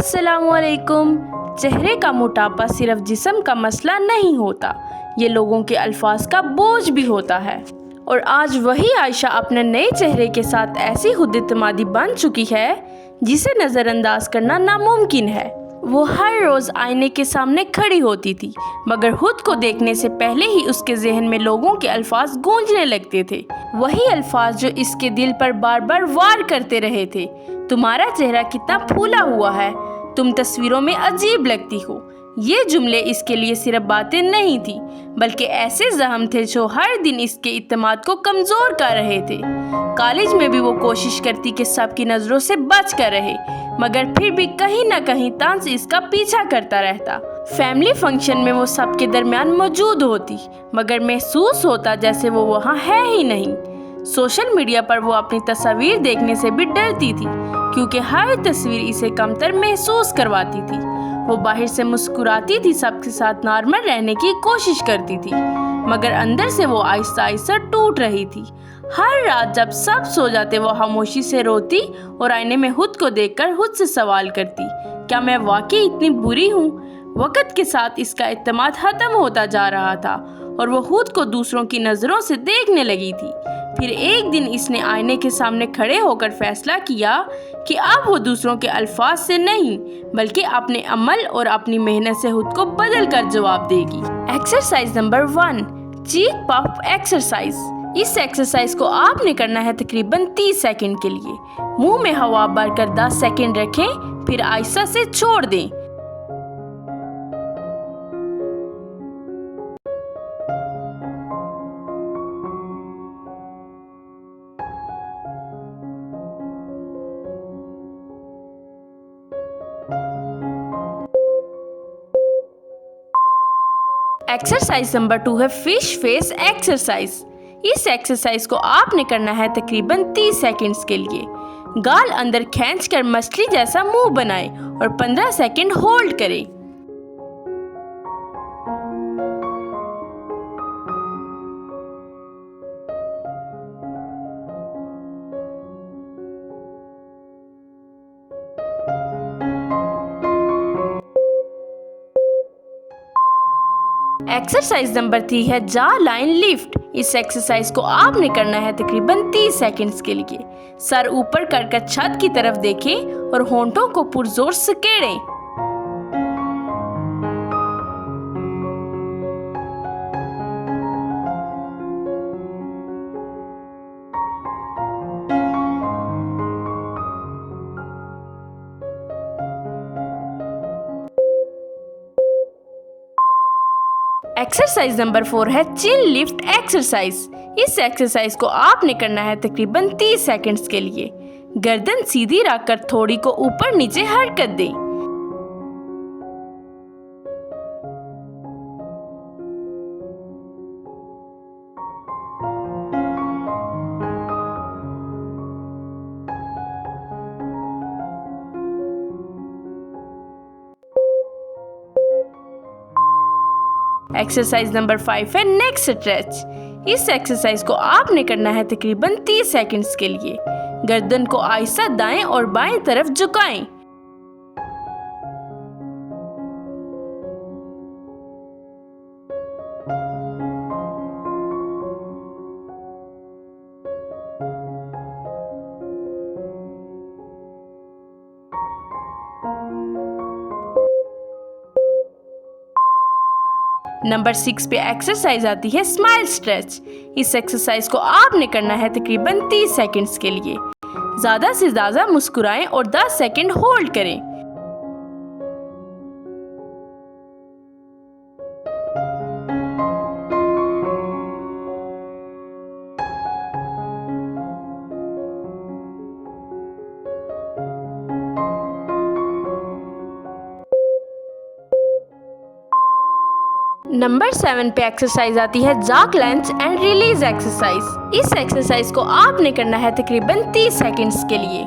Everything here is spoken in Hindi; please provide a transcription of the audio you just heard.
अस्सलाम वालेकुम। चेहरे का मोटापा सिर्फ जिस्म का मसला नहीं होता, ये लोगों के अल्फाज का बोझ भी होता है। और आज वही आयशा अपने नए चेहरे के साथ ऐसी खुद-एतमादी बन चुकी है जिसे नज़रअंदाज करना नामुमकिन है। वो हर रोज़ आईने के सामने खड़ी होती थी, मगर खुद को देखने से पहले ही उसके जहन में लोगों के अल्फाज गूंजने लगते थे, वही अल्फाज जो इसके दिल पर बार बार वार करते रहे थे। तुम्हारा चेहरा कितना फूला हुआ है, तुम तस्वीरों में अजीब लगती हो। ये जुमले इसके लिए सिर्फ बातें नहीं थी, बल्कि ऐसे जख्म थे जो हर दिन इसके इत्मीनान को कमज़ोर कर रहे थे। कॉलेज में भी वो कोशिश करती कि सबकी नज़रों से बच कर रहे, मगर फिर भी कहीं ना कहीं तांस इसका पीछा करता रहता। फैमिली फंक्शन में वो सबके दरमियान मौजूद होती, मगर महसूस होता जैसे वो वहाँ है ही नहीं। सोशल मीडिया पर वो अपनी तस्वीर देखने से भी डरती थी, क्योंकि हर तस्वीर इसे कमतर महसूस करवाती थी। वो बाहर से मुस्कुराती थी, सबके साथ नॉर्मल रहने की कोशिश करती थी, मगर अंदर से वो आहिस्ता आहिस्ता टूट रही थी। हर रात जब सब सो जाते वो खामोशी से रोती और आईने में खुद को देखकर खुद से सवाल करती, क्या मैं वाकई इतनी बुरी हूँ? वक्त के साथ इसका इत्मीनान खत्म होता जा रहा था और वो खुद को दूसरों की नज़रों से देखने लगी थी। फिर एक दिन इसने आईने के सामने खड़े होकर फैसला किया कि अब वो दूसरों के अल्फाज से नहीं, बल्कि अपने अमल और अपनी मेहनत से खुद को बदल कर जवाब देगी। एक्सरसाइज नंबर 1, चीक पफ एक्सरसाइज। इस एक्सरसाइज को आपने करना है तकरीबन 30 सेकंड के लिए। मुंह में हवा भरकर 10 सेकंड रखें, फिर आहिस्ता से छोड़ दें। एक्सरसाइज नंबर 2 है फिश फेस एक्सरसाइज। इस एक्सरसाइज को आपने करना है तकरीबन 30 सेकंड्स के लिए। गाल अंदर खींचकर मछली जैसा मुंह बनाएं और 15 सेकंड होल्ड करें। एक्सरसाइज नंबर 3 है जा लाइन लिफ्ट। इस एक्सरसाइज को आपने करना है तकरीबन 30 सेकंड्स के लिए। सर ऊपर कर छत की तरफ देखें और होंठों को पुरजोर सकेड़ें। एक्सरसाइज नंबर 4 है चिन लिफ्ट एक्सरसाइज। इस एक्सरसाइज को आपने करना है तकरीबन 30 सेकंड्स के लिए। गर्दन सीधी रखकर थोड़ी को ऊपर नीचे हरकत दें। एक्सरसाइज नंबर 5 है नेक स्ट्रेच। इस एक्सरसाइज को आपने करना है तकरीबन 30 सेकंड्स के लिए। गर्दन को आहिस्ता दाएं और बाएं तरफ झुकाएं। नंबर 6 पे एक्सरसाइज आती है स्माइल स्ट्रेच। इस एक्सरसाइज को आपने करना है तकरीबन 30 सेकंड्स के लिए। ज़्यादा से ज़्यादा मुस्कुराएं और 10 सेकंड होल्ड करें। नंबर 7 पे एक्सरसाइज आती है jaw clench and release exercise. इस एक्सरसाइज को आपने करना है तकरीबन 30 सेकंड्स के लिए।